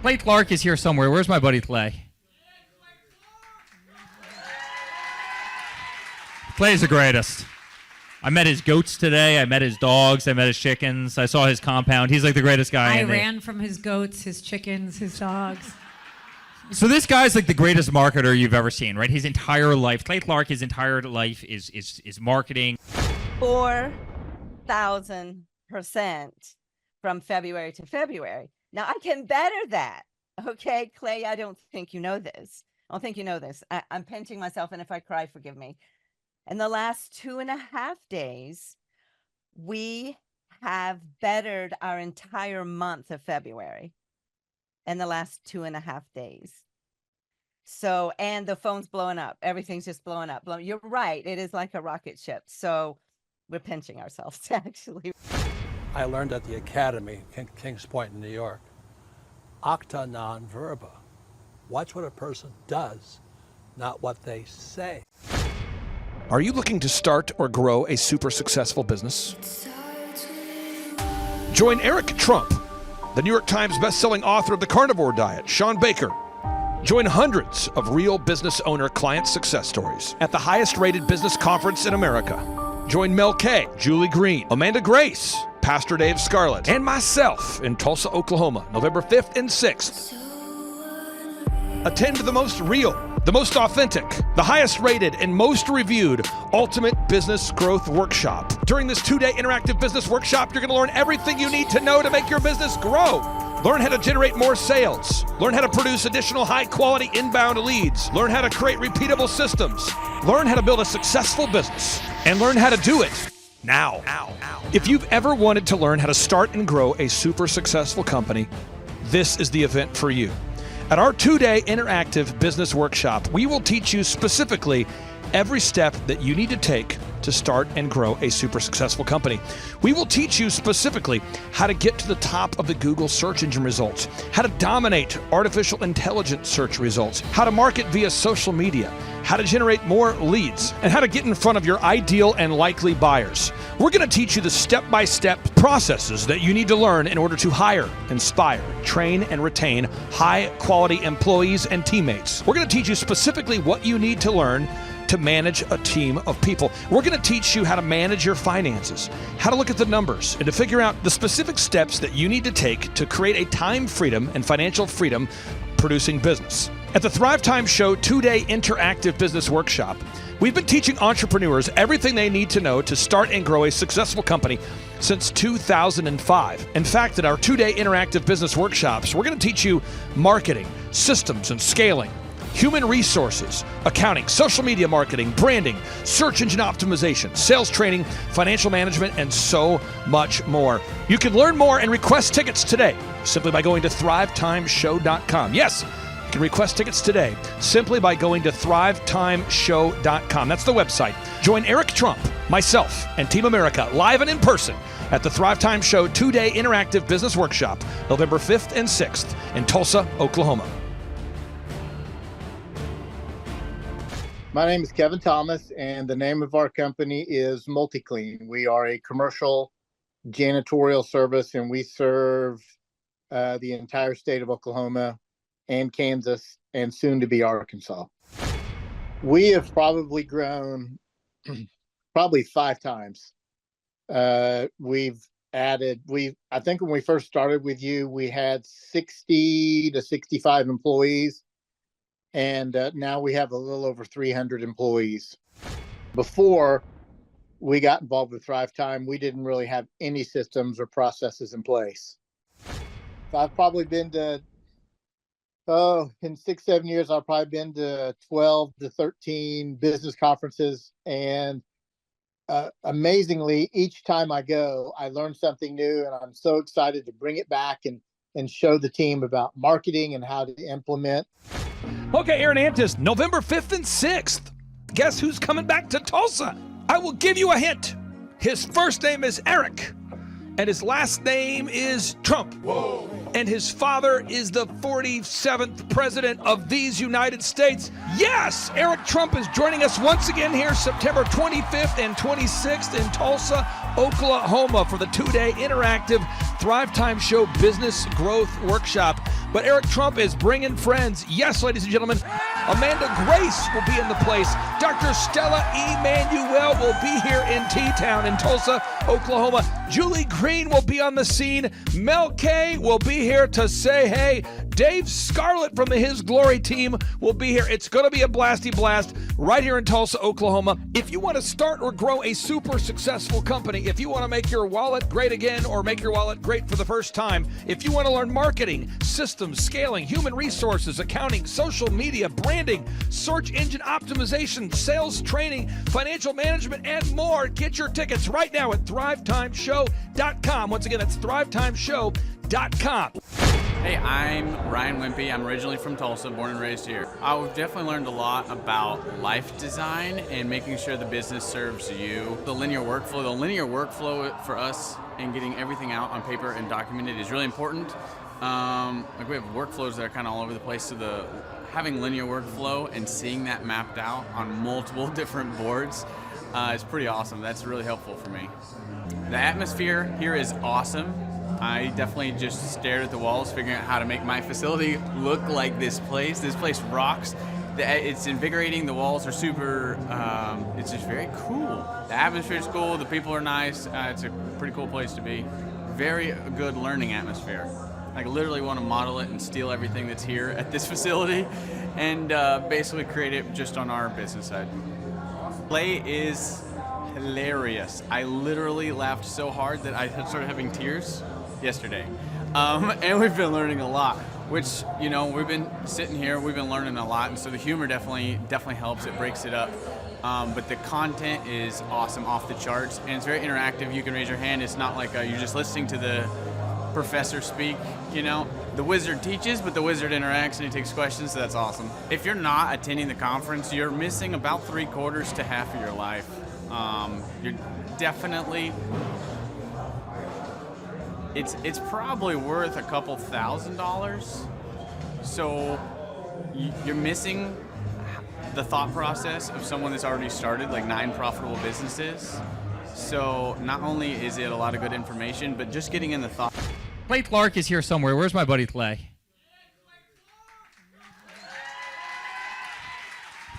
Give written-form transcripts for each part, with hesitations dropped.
Clay Clark is here somewhere. Where's my buddy Clay? Clay's the greatest. I met his goats today. I met his dogs. I met his chickens. I saw his compound. He's like the greatest guy. I ran from his goats, his chickens, his dogs. So this guy's like the greatest marketer you've ever seen, right? His entire life, Clay Clark, his entire life is marketing. 4,000% from February to February. Now I can better that. Okay, Clay, I don't think you know this. I don't think you know this. I'm pinching myself, and if I cry, forgive me. In the last 2.5 days, we have bettered our entire month of February in the last 2.5 days. So, and the phone's blowing up. Everything's just blowing up. You're right. It is like a rocket ship. So we're pinching ourselves, actually. I learned at the Academy, Kings Point in New York, acta non verba. Watch what a person does, not what they say. Are you looking to start or grow a super successful business? Join Eric Trump, the New York Times bestselling author of The Carnivore Diet, Sean Baker. Join hundreds of real business owner client success stories at the highest rated business conference in America. Join Mel K, Julie Green, Amanda Grace, Pastor Dave Scarlett, and myself in Tulsa, Oklahoma, November 5th and 6th. Attend the most real, the most authentic, the highest rated, and most reviewed Ultimate Business Growth Workshop. During this 2-day interactive business workshop, you're going to learn everything you need to know to make your business grow. Learn how to generate more sales. Learn how to produce additional high-quality inbound leads. Learn how to create repeatable systems. Learn how to build a successful business. And learn how to do it now. If you've ever wanted to learn how to start and grow a super successful company, this is the event for you. At our 2-day interactive business workshop, we will teach you specifically every step that you need to take to start and grow a super successful company. We will teach you specifically how to get to the top of the Google search engine results, how to dominate artificial intelligence search results, how to market via social media, how to generate more leads, and how to get in front of your ideal and likely buyers. We're going to teach you the step-by-step processes that you need to learn in order to hire, inspire, train, and retain high-quality employees and teammates. We're going to teach you specifically what you need to learn to manage a team of people. We're going to teach you how to manage your finances, how to look at the numbers, and to figure out the specific steps that you need to take to create a time freedom and financial freedom producing business. At the Thrivetime Show 2-day interactive business workshop, we've been teaching entrepreneurs everything they need to know to start and grow a successful company since 2005. In fact, at our 2-day interactive business workshops, we're going to teach you marketing, systems and scaling, human resources, accounting, social media marketing, branding, search engine optimization, sales training, financial management, and so much more. You can learn more and request tickets today simply by going to thrivetimeshow.com. Yes, you can request tickets today simply by going to thrivetimeshow.com. That's the website. Join Eric Trump, myself, and Team America live and in person at the Thrivetime Show 2-day interactive business workshop, November 5th and 6th in Tulsa, Oklahoma. My name is Kevin Thomas, and the name of our company is MultiClean. We are a commercial janitorial service, and we serve the entire state of Oklahoma and Kansas, and soon to be Arkansas. We have probably grown 5 times. We've added, I think when we first started with you, we had 60 to 65 employees. And now we have a little over 300 employees. Before we got involved with Thrivetime, we didn't really have any systems or processes in place. So I've probably been to, in 6-7 years, I've probably been to 12 to 13 business conferences. And amazingly, each time I go, I learn something new, and I'm so excited to bring it back and show the team about marketing and how to implement. Okay, Aaron Antis, November 5th and 6th. Guess who's coming back to Tulsa? I will give you a hint. His first name is Eric, and his last name is Trump. Whoa. And his father is the 47th president of these United States. Yes, Eric Trump is joining us once again here September 25th and 26th in Tulsa, Oklahoma for the 2-day interactive Thrivetime Show Business Growth Workshop. But Eric Trump is bringing friends. Yes, ladies and gentlemen, Amanda Grace will be in the place. Dr. Stella Emanuel will be here in T-Town in Tulsa, Oklahoma. Julie Green will be on the scene. Mel K will be here to say hey. Dave Scarlett from the His Glory team will be here. It's going to be a blasty blast right here in Tulsa, Oklahoma. If you want to start or grow a super successful company, if you want to make your wallet great again or make your wallet great for the first time, if you want to learn marketing, systems, scaling, human resources, accounting, social media, branding, search engine optimization, sales training, financial management, and more, get your tickets right now at thrivetimeshow.com. Once again, that's thrivetimeshow.com. Hey, I'm Ryan Wimpy. I'm originally from Tulsa, born and raised here. I've definitely learned a lot about life design and making sure the business serves you. The linear workflow for us and getting everything out on paper and documented is really important. Like we have workflows that are kind of all over the place, so having linear workflow and seeing that mapped out on multiple different boards is pretty awesome. That's really helpful for me. The atmosphere here is awesome. I definitely just stared at the walls, figuring out how to make my facility look like this place. This place rocks. It's invigorating. The walls are super, it's just very cool. The atmosphere is cool. The people are nice. It's a pretty cool place to be. Very good learning atmosphere. I literally want to model it and steal everything that's here at this facility and basically create it just on our business side. Play is hilarious. I literally laughed so hard that I started having tears yesterday. And we've been learning a lot, which, you know, we've been sitting here, we've been learning a lot, and so the humor definitely helps. It breaks it up. But the content is awesome, off the charts, and it's very interactive. You can raise your hand. It's not like you're just listening to the professor speak, you know. The wizard teaches, but the wizard interacts and he takes questions, so that's awesome. If you're not attending the conference, you're missing about 3/4 to half of your life. You're definitely, it's probably worth a couple $1,000s. So you're missing the thought process of someone that's already started like 9 profitable businesses. So not only is it a lot of good information, but just getting in the thought. Clay Clark is here somewhere. Where's my buddy Clay?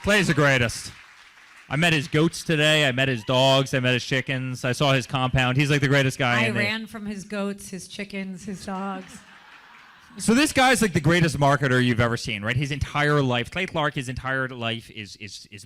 Clay's the greatest. I met his goats today. I met his dogs. I met his chickens. I saw his compound. He's like the greatest guy. I ran from his goats, his chickens, his dogs. So this guy's like the greatest marketer you've ever seen, right? His entire life, Clay Clark, his entire life is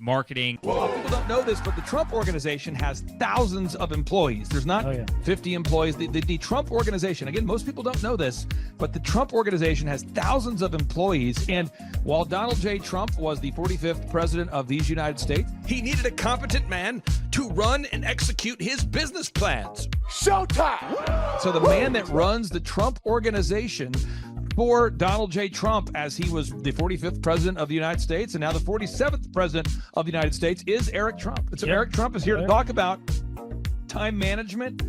marketing. Well, people don't know this, but the Trump organization has thousands of employees. There's not 50 employees. The Trump organization, again, most people don't know this, but the Trump organization has thousands of employees. And while Donald J. Trump was the 45th president of these United States, he needed a competent man to run and execute his business plans. Showtime! So the man that runs the Trump organization for Donald J. Trump, as he was the 45th president of the United States and now the 47th president of the United States, is Eric Trump. And so Eric Trump is here to talk about time management,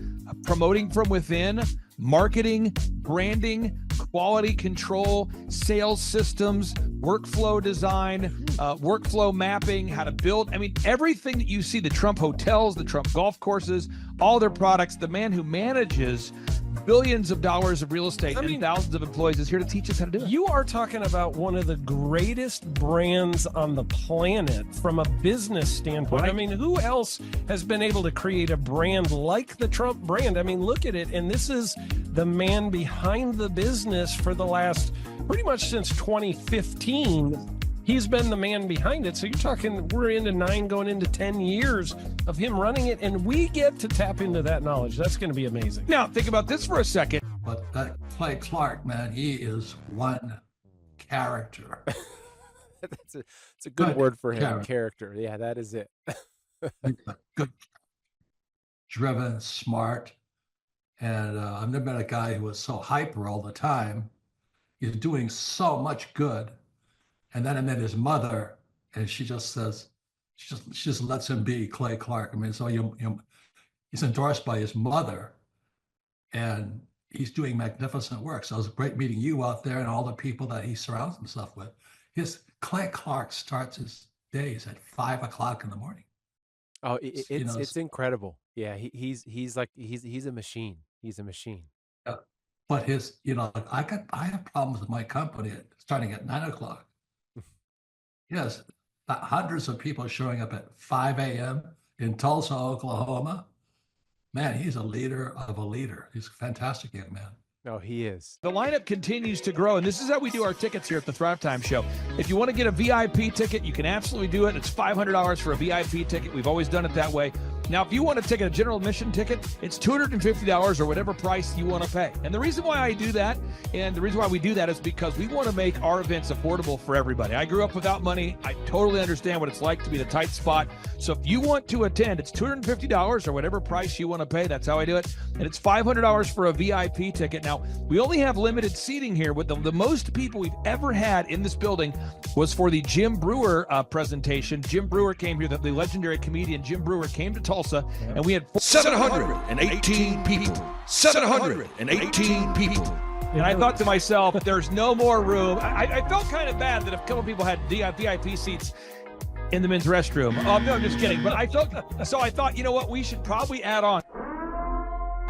promoting from within, marketing, branding, quality control, sales systems, workflow design, workflow mapping, how to build. I mean, everything that you see, the Trump hotels, the Trump golf courses, all their products, the man who manages billions of dollars of real estate and thousands of employees is here to teach us how to do it. You are talking about one of the greatest brands on the planet from a business standpoint. Right. I mean, who else has been able to create a brand like the Trump brand? I mean, look at it. And this is the man behind the business for the last, pretty much since 2015. He's been the man behind it. So you're talking, we're into 9 going into 10 years of him running it, and we get to tap into that knowledge. That's going to be amazing. Now, think about this for a second. But that Clay Clark, man, he is one character. It's a good word for him. Character. Yeah, that is it. Good, driven, smart. And I've never met a guy who was so hyper all the time. He's doing so much good. And then I met his mother, and she just says, she just lets him be Clay Clark. I mean, so he's endorsed by his mother, and he's doing magnificent work. So it was great meeting you out there and all the people that he surrounds himself with. Clay Clark starts his days at 5 o'clock in the morning. Oh, it's incredible. Yeah, he's a machine. He's a machine. But his, I have problems with my company starting at 9 o'clock. Yes, hundreds of people showing up at 5 a.m. in Tulsa, Oklahoma. Man, he's a leader of a leader. He's a fantastic young man. No, he is. The lineup continues to grow, and this is how we do our tickets here at the Thrivetime Show. If you want to get a VIP ticket, you can absolutely do it. It's $500 for a VIP ticket. We've always done it that way. Now, if you want to take a general admission ticket, it's $250 or whatever price you want to pay. And the reason why I do that, and the reason why we do that, is because we want to make our events affordable for everybody. I grew up without money. I totally understand what it's like to be in a tight spot. So if you want to attend, it's $250 or whatever price you want to pay. That's how I do it. And it's $500 for a VIP ticket. Now, we only have limited seating here. With the most people we've ever had in this building was for the Jim Brewer presentation. Jim Brewer came here, the legendary comedian Jim Brewer came to Tulsa, and we had 718 people. 718 people. And I thought to myself, there's no more room. I felt kind of bad that a couple people had VIP seats in the men's restroom. Oh, no, I'm just kidding. But I thought, you know what, we should probably add on.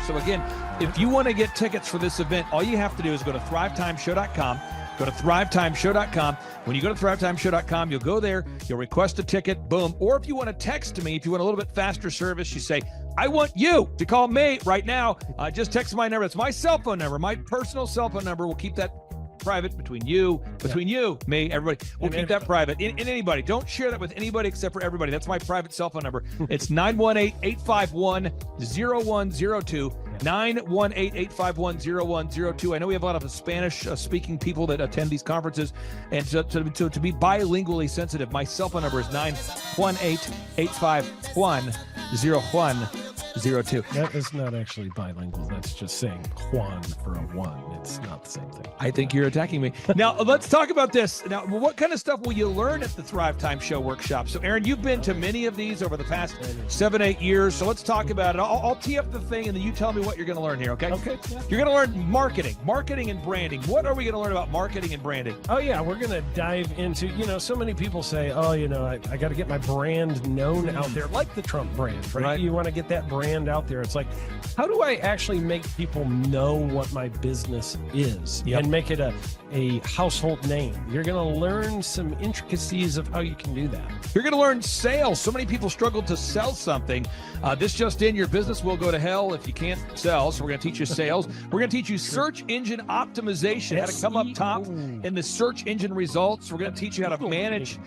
So again, if you want to get tickets for this event, all you have to do is go to thrivetimeshow.com. Go to thrivetimeshow.com. When you go to thrivetimeshow.com, you'll go there, you'll request a ticket, boom. Or if you want to text me, if you want a little bit faster service, you say, I want you to call me right now. Just text my number. It's my cell phone number, my personal cell phone number. We'll keep that private between you, me, everybody. We'll keep that private. And anybody. Don't share that with anybody except for everybody. That's my private cell phone number. It's 918-851-0102. 918-851-0102. I know we have a lot of Spanish-speaking people that attend these conferences, and so to be bilingually sensitive, my cell phone number is 918-851-0102. That is not actually bilingual. That's just saying Juan for a one. It's not the same thing. I think you're attacking me. Now, let's talk about this. Now, what kind of stuff will you learn at the Thrivetime Show workshop? So, Aaron, you've been to many of these over the past 7-8 years, so let's talk about it. I'll tee up the thing, and then you tell me what you're going to learn here, okay? Okay. Yeah. You're going to learn marketing and branding. What are we going to learn about marketing and branding? Oh, yeah, we're going to dive into, so many people say, I got to get my brand known out there, like the Trump brand, right? You want to get that brand out there. It's like, how do I actually make people know what my business is and make it a household name? You're going to learn some intricacies of how you can do that. You're going to learn sales. So many people struggle to sell something. This just in, your business will go to hell if you can't sell. So we're going to teach you sales. We're going to teach you search engine optimization, how to come up top in the search engine results. We're going to teach you how to manage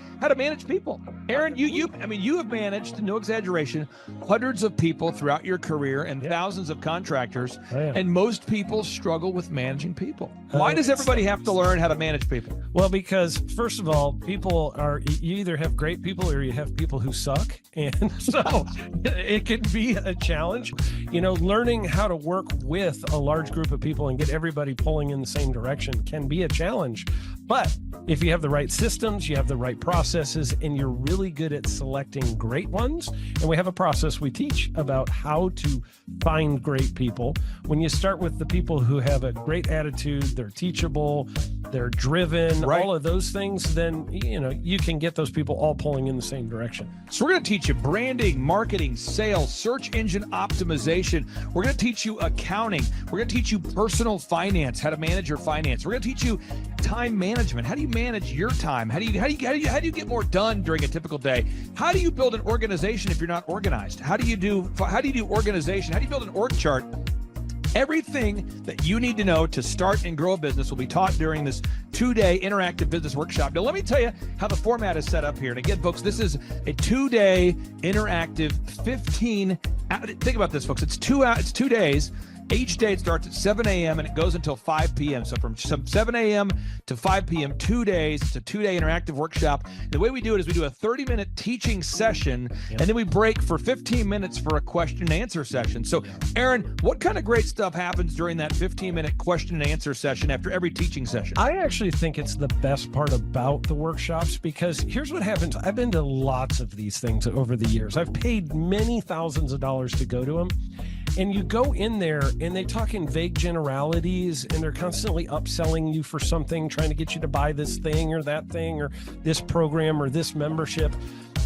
people. Aaron, you have managed, no exaggeration, hundreds of people throughout your career and thousands of contractors. And most people struggle with managing people. Why does everybody have to learn how to manage people? Well, because first of all, you either have great people or you have people who suck. And so it can be a challenge. Learning how to work with a large group of people and get everybody pulling in the same direction can be a challenge. But if you have the right systems, you have the right processes, and you're really good at selecting great ones, and we have a process we teach about how to find great people. When you start with the people who have a great attitude, they're teachable, they're driven, all of those things, then, you can get those people all pulling in the same direction. So we're going to teach you branding, marketing, sales, search engine optimization. We're going to teach you accounting. We're going to teach you personal finance, how to manage your finance. We're going to teach you time management. How do you manage your time? How do you get more done during a typical day? How do you build an organization if you're not organized? How do you do organization? How do you build an org chart? Everything that you need to know to start and grow a business will be taught during this 2-day interactive business workshop. Now, let me tell you how the format is set up here. And again, folks, this is a 2-day interactive 15. Think about this, folks. It's 2 days. Each day it starts at 7 a.m. and it goes until 5 p.m. So from 7 a.m. to 5 p.m., 2 days. It's a 2-day interactive workshop. The way we do it is we do a 30-minute teaching session, and then we break for 15 minutes for a question and answer session. So, Aaron, what kind of great stuff happens during that 15-minute question and answer session after every teaching session? I actually think it's the best part about the workshops, because here's what happens. I've been to lots of these things over the years. I've paid many thousands of dollars to go to them. And you go in there and they talk in vague generalities, and they're constantly upselling you for something, trying to get you to buy this thing or that thing or this program or this membership.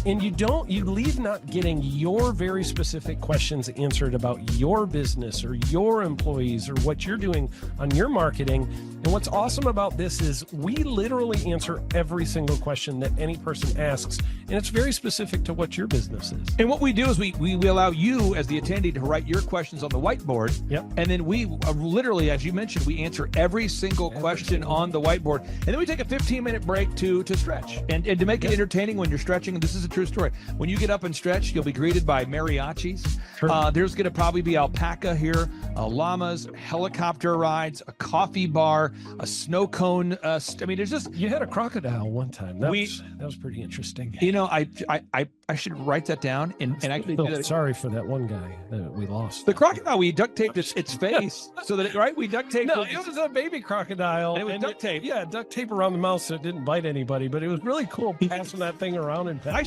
and you leave not getting your very specific questions answered about your business or your employees or what you're doing on your marketing. And what's awesome about this is we literally answer every single question that any person asks, and it's very specific to what your business is. And what we do is we allow you as the attendee to write your questions on the whiteboard. Yep. And then we literally, as you mentioned, we answer every single question on the whiteboard. And then we take a 15-minute break to stretch and to make it entertaining when you're stretching. And this is a true story. When you get up and stretch, you'll be greeted by mariachis. Sure. There's going to probably be alpaca here, llamas, helicopter rides, a coffee bar, a snow cone. I mean, there's just... You had a crocodile one time. That was pretty interesting. You know, I should write that down. And I can do that. Sorry for that one guy that we lost. The crocodile, we duct taped its face so that, right? We duct taped. No, it was a baby crocodile. And it was duct tape. Yeah, duct tape around the mouth so it didn't bite anybody, but it was really cool passing that thing around and I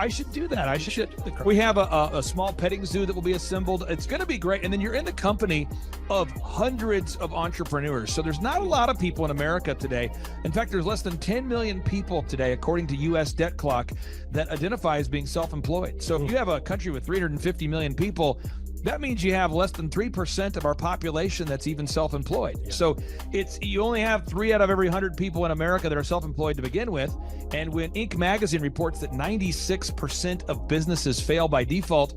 should do that. I should. We have a small petting zoo that will be assembled. It's going to be great. And then you're in the company of hundreds of entrepreneurs. So there's not a lot of people in America today. In fact, there's less than 10 million people today, according to U.S. Debt Clock, that identify as being self-employed. So if you have a country with 350 million people, that means you have less than 3% of our population that's even self-employed. Yeah. So you only have 3 out of every 100 people in America that are self-employed to begin with. And when Inc. magazine reports that 96% of businesses fail by default,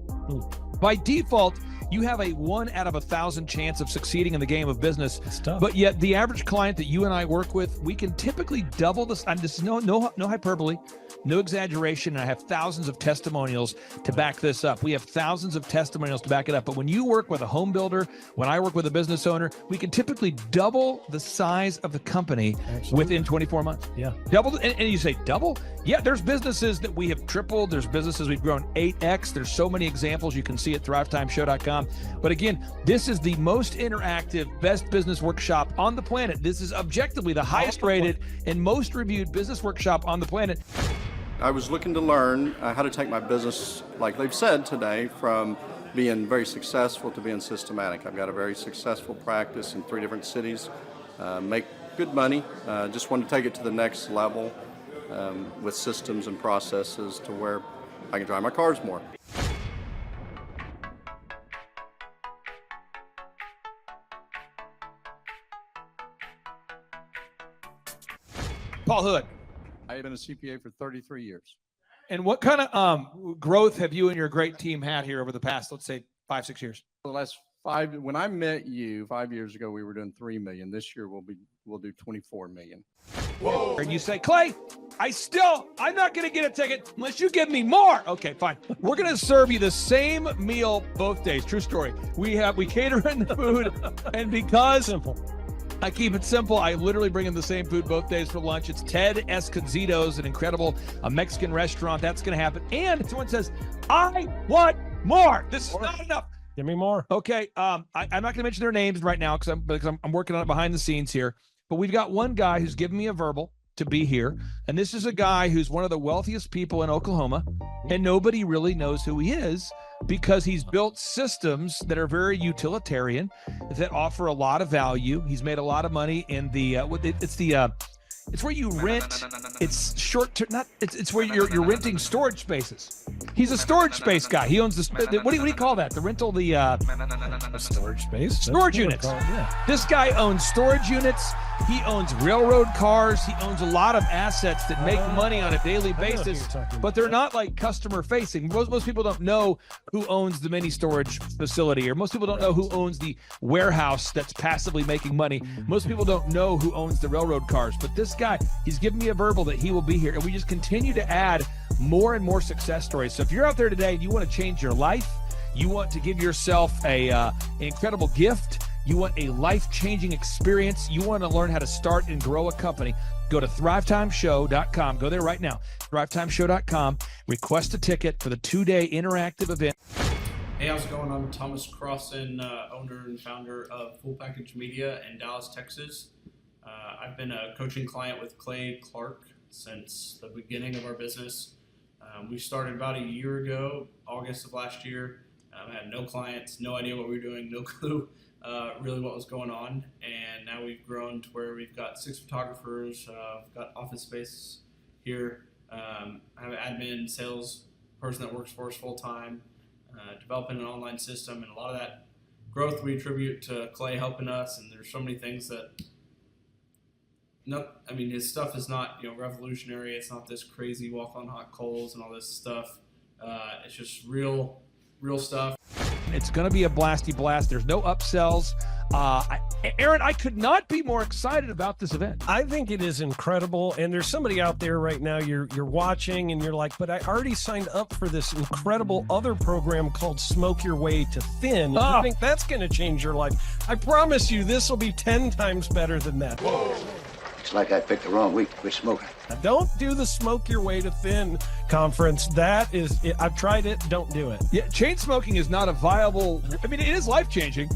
you have a 1 out of 1,000 chance of succeeding in the game of business. It's tough. But yet the average client that you and I work with, we can typically double this. And this is no hyperbole, no exaggeration. And I have thousands of testimonials to back this up. We have thousands of testimonials to back it up. But when you work with a home builder, when I work with a business owner, we can typically double the size of the company within 24 months. Yeah. Double. And you say double? Yeah, there's businesses that we have tripled. There's businesses we've grown 8x. There's so many examples you can see at thrivetimeshow.com. But again, this is the most interactive, best business workshop on the planet. This is objectively the highest rated and most reviewed business workshop on the planet. I was looking to learn how to take my business, like they've said today, from being very successful to being systematic. I've got a very successful practice in 3 different cities, make good money. Just want to take it to the next level with systems and processes to where I can drive my cars more. Paul Hood. I have been a CPA for 33 years. And what kind of growth have you and your great team had here over the past, let's say, 5-6 years? For the last 5, when I met you 5 years ago, we were doing 3 million. This year we'll do 24 million. Whoa. And you say, Clay, I'm not going to get a ticket unless you give me more. Okay, fine. We're going to serve you the same meal both days. True story. We cater in the food, and because simple. I keep it simple. I literally bring in the same food both days for lunch. It's Ted Escondido's, an incredible Mexican restaurant. That's going to happen. And someone says, I want more. This is not enough. Give me more. Okay. I'm not going to mention their names right now because I'm working on it behind the scenes here. But we've got one guy who's given me a verbal to be here. And this is a guy who's one of the wealthiest people in Oklahoma. And nobody really knows who he is because he's built systems that are very utilitarian, that offer a lot of value. He's made a lot of money in the, it's where you rent. It's short term. It's where you're renting storage spaces. He's a storage space guy. He owns the. What do you call that? The rental, a storage space. Storage units. Yeah. This guy owns storage units. He owns railroad cars. He owns a lot of assets that make money on a daily basis, but they're not like customer facing. Most people don't know who owns the mini storage facility, or most people don't know who owns the warehouse that's passively making money. Most people don't know who owns the railroad cars, but this guy, he's given me a verbal that he will be here, and we just continue to add more and more success stories. So if you're out there today and you want to change your life, you want to give yourself an incredible gift, you want a life-changing experience, you want to learn how to start and grow a company, go to thrivetimeshow.com. Go there right now, thrivetimeshow.com. Request a ticket for the 2-day interactive event. Hey, how's it going? I'm Thomas Crossan, owner and founder of Full Package Media in Dallas, Texas. I've been a coaching client with Clay Clark since the beginning of our business. We started about a year ago, August of last year. I had no clients, no idea what we were doing, no clue really what was going on. And now we've grown to where we've got 6 photographers, we've got office space here, I have admin, sales person that works for us full time, developing an online system, and a lot of that growth we attribute to Clay helping us. And there's so many things that, his stuff is not revolutionary. It's not this crazy walk on hot coals and all this stuff. It's just real stuff. It's going to be a blasty blast. There's no upsells. Aaron, I could not be more excited about this event. I think it is incredible. And there's somebody out there right now, you're watching and you're like, but I already signed up for this incredible other program called Smoke Your Way to Thin. I think that's going to change your life. I promise you, this will be 10 times better than that. Whoa. It's like I picked the wrong week to quit smoking. Don't do the Smoke Your Way to Thin conference. That is, I've tried it. Don't do it. Yeah, chain smoking is not a viable. It is life changing.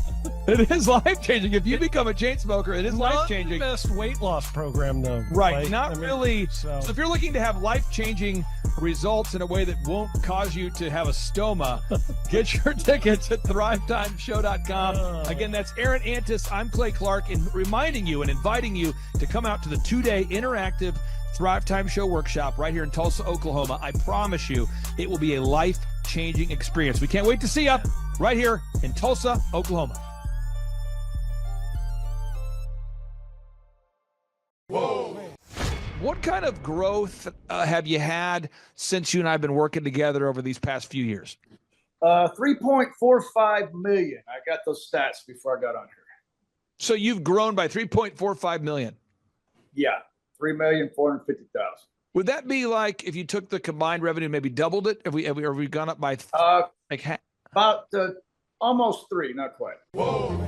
It is life changing. If you become a chain smoker, it is life changing. Not the best weight loss program, though. Right. Really. So if you're looking to have life changing results in a way that won't cause you to have a stoma, get your tickets at thrivetimeshow.com. Again, that's Aaron Antis. I'm Clay Clark, and reminding you and inviting you to come out to the 2-day interactive Thrive Time Show workshop right here in Tulsa, Oklahoma. I promise you, it will be a life-changing experience. We can't wait to see you right here in Tulsa, Oklahoma. Whoa. What kind of growth have you had since you and I have been working together over these past few years? 3.45 million. I got those stats before I got on here. So you've grown by 3.45 million. Yeah, 3,450,000. Would that be like if you took the combined revenue, maybe doubled it? Have we gone up by about almost 3, not quite. Whoa.